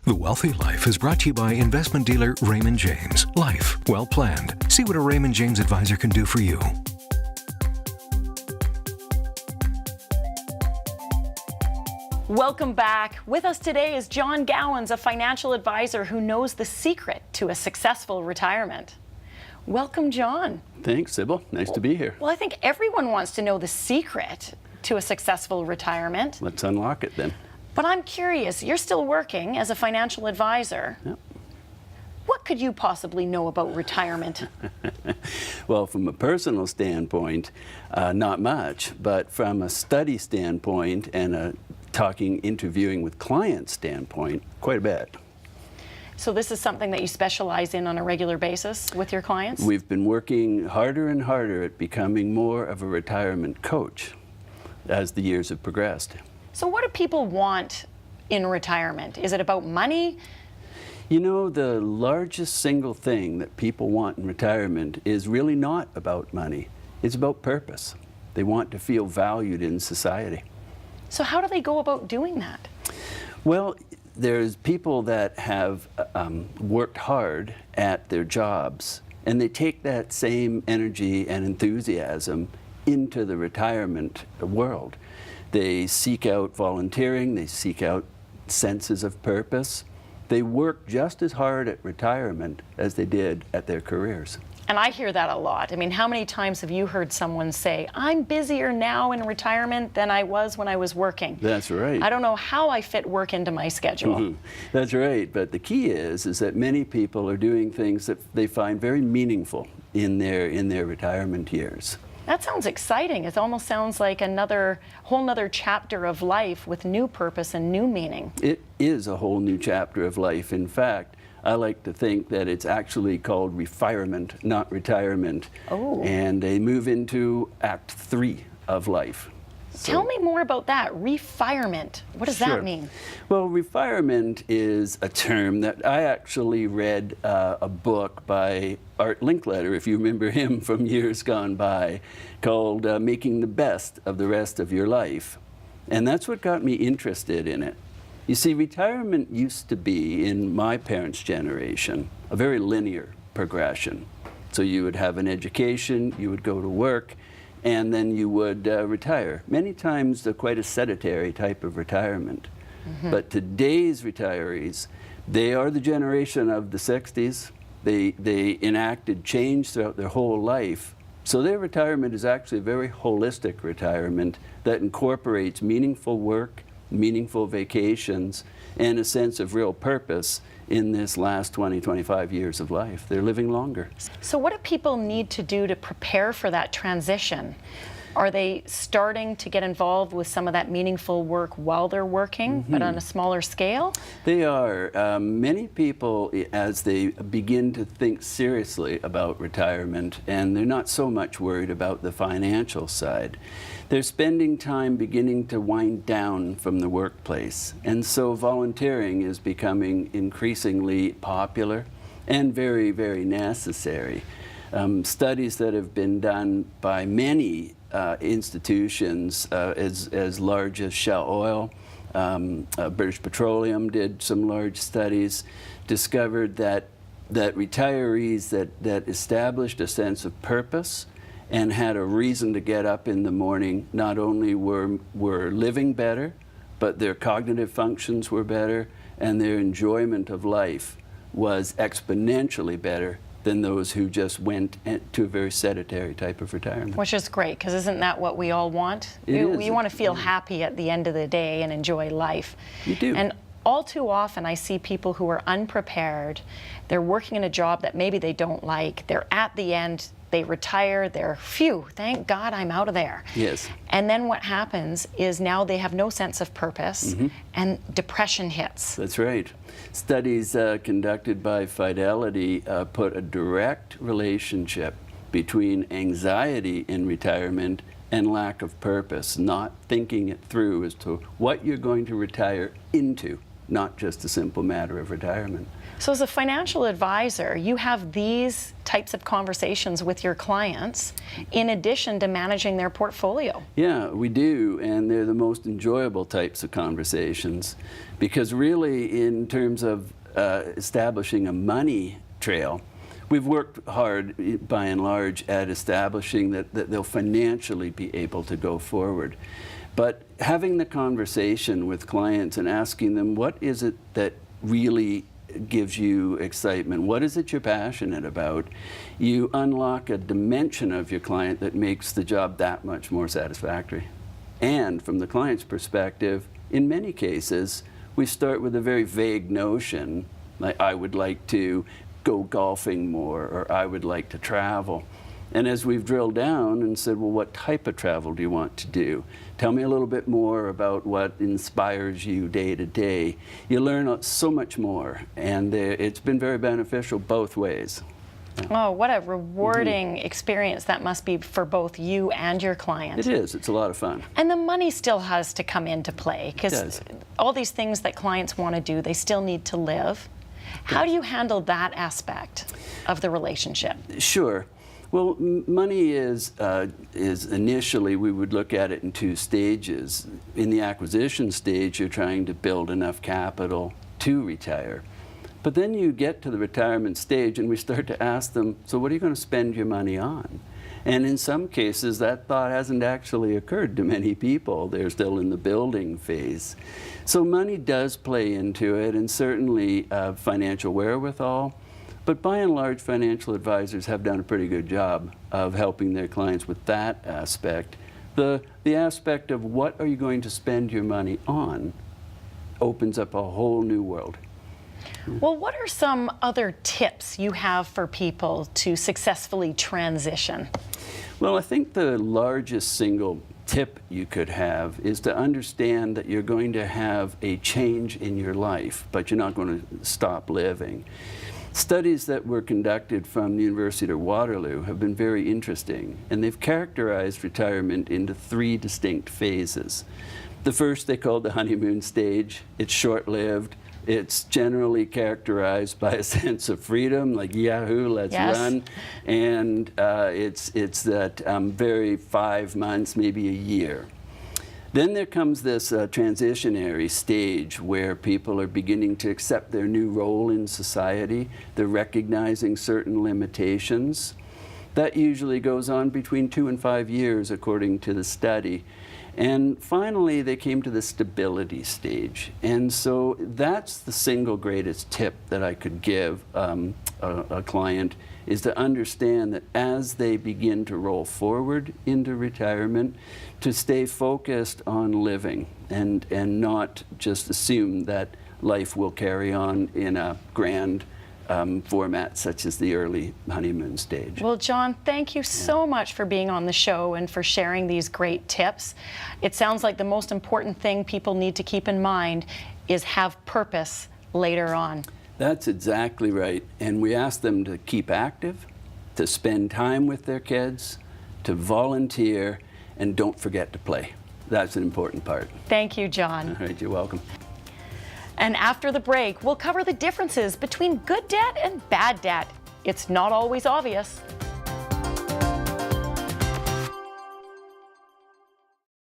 The Wealthy Life is brought to you by investment dealer Raymond James. Life well planned. See what a Raymond James advisor can do for you. Welcome back. With us today is John Gowans, a financial advisor who knows the secret to a successful retirement. Welcome, John. Thanks, Sybil. Nice to be here. Well, I think everyone wants to know the secret to a successful retirement. Let's unlock it then. But I'm curious, you're still working as a financial advisor. Yep. What could you possibly know about retirement? Well, from a personal standpoint, not much. But from a study standpoint and a interviewing with clients standpoint, quite a bit. So this is something that you specialize in on a regular basis with your clients? We've been working harder and harder at becoming more of a retirement coach as the years have progressed. So what do people want in retirement? Is it about money? You know, the largest single thing that people want in retirement is really not about money. It's about purpose. They want to feel valued in society. So how do they go about doing that? Well, there's people that have worked hard at their jobs, and they take that same energy and enthusiasm into the retirement world. They seek out volunteering, they seek out senses of purpose. They work just as hard at retirement as they did at their careers. And I hear that a lot. I mean, how many times have you heard someone say, I'm busier now in retirement than I was when I was working? That's right. I don't know how I fit work into my schedule. Mm-hmm. That's right. But the key is that many people are doing things that they find very meaningful in their retirement years. That sounds exciting. It almost sounds like whole nother chapter of life with new purpose and new meaning. It is a whole new chapter of life. In fact, I like to think that it's actually called refirement, not retirement. Oh. And they move into Act 3 of life. Tell me more about that, refirement. What does that mean? Well, refirement is a term that I actually read a book by Art Linkletter, if you remember him from years gone by, called Making the Best of the Rest of Your Life. And that's what got me interested in it. You see, retirement used to be, in my parents' generation, a very linear progression. So you would have an education, you would go to work, and then you would retire. Many times quite a sedentary type of retirement. Mm-hmm. But today's retirees, they are the generation of the 60s. They enacted change throughout their whole life. So their retirement is actually a very holistic retirement that incorporates meaningful work, meaningful vacations, and a sense of real purpose in this last 20, 25 years of life. They're living longer. So what do people need to do to prepare for that transition? Are they starting to get involved with some of that meaningful work while they're working, but on a smaller scale? They are. Many people, as they begin to think seriously about retirement, and they're not so much worried about the financial side, they're spending time beginning to wind down from the workplace. And so volunteering is becoming increasingly popular and very, very necessary. Studies that have been done by many institutions as large as Shell Oil, British Petroleum did some large studies, discovered that retirees that established a sense of purpose and had a reason to get up in the morning not only were living better, but their cognitive functions were better and their enjoyment of life was exponentially better than those who just went to a very sedentary type of retirement. Which is great, because isn't that what we all want? We want to feel happy at the end of the day and enjoy life. You do. And all too often I see people who are unprepared. They're working in a job that maybe they don't like. They're at the end, they retire, they're, phew, thank God I'm out of there. Yes. And then what happens is now they have no sense of purpose, and depression hits. That's right. Studies conducted by Fidelity put a direct relationship between anxiety in retirement and lack of purpose, not thinking it through as to what you're going to retire into. not just a simple matter of retirement. So as a financial advisor, you have these types of conversations with your clients in addition to managing their portfolio. Yeah, we do, and they're the most enjoyable types of conversations, because really in terms of establishing a money trail, we've worked hard by and large at establishing that they'll financially be able to go forward. But having the conversation with clients and asking them, what is it that really gives you excitement? What is it you're passionate about? You unlock a dimension of your client that makes the job that much more satisfactory. And from the client's perspective, in many cases, we start with a very vague notion, like I would like to go golfing more, or I would like to travel. And as we've drilled down and said, well, what type of travel do you want to do? Tell me a little bit more about what inspires you day to day. You learn so much more, and it's been very beneficial both ways. Oh, what a rewarding experience that must be for both you and your client. It is. It's a lot of fun. And the money still has to come into play, because all these things that clients want to do, they still need to live. How do you handle that aspect of the relationship? Sure. Well, money is initially, we would look at it in two stages. In the acquisition stage, you're trying to build enough capital to retire. But then you get to the retirement stage and we start to ask them, so what are you going to spend your money on? And in some cases, that thought hasn't actually occurred to many people. They're still in the building phase. So money does play into it, and certainly financial wherewithal. But by and large, financial advisors have done a pretty good job of helping their clients with that aspect. The aspect of what are you going to spend your money on opens up a whole new world. Well, what are some other tips you have for people to successfully transition? Well, I think the largest single tip you could have is to understand that you're going to have a change in your life, but you're not going to stop living. Studies that were conducted from the University of Waterloo have been very interesting, and they've characterized retirement into three distinct phases. The first they called the honeymoon stage. It's short-lived. It's generally characterized by a sense of freedom, like yahoo, let's run. And it's that very 5 months, maybe a year. Then there comes this transitionary stage where people are beginning to accept their new role in society. They're recognizing certain limitations. That usually goes on between 2 and 5 years, according to the study. And finally, they came to the stability stage. And so that's the single greatest tip that I could give a client, is to understand that as they begin to roll forward into retirement, to stay focused on living and not just assume that life will carry on in a grand format such as the early honeymoon stage. Well, John, thank you so much for being on the show and for sharing these great tips. It sounds like the most important thing people need to keep in mind is have purpose later on. That's exactly right. And we ask them to keep active, to spend time with their kids, to volunteer, and don't forget to play. That's an important part. Thank you, John. All right, you're welcome. And after the break, we'll cover the differences between good debt and bad debt. It's not always obvious.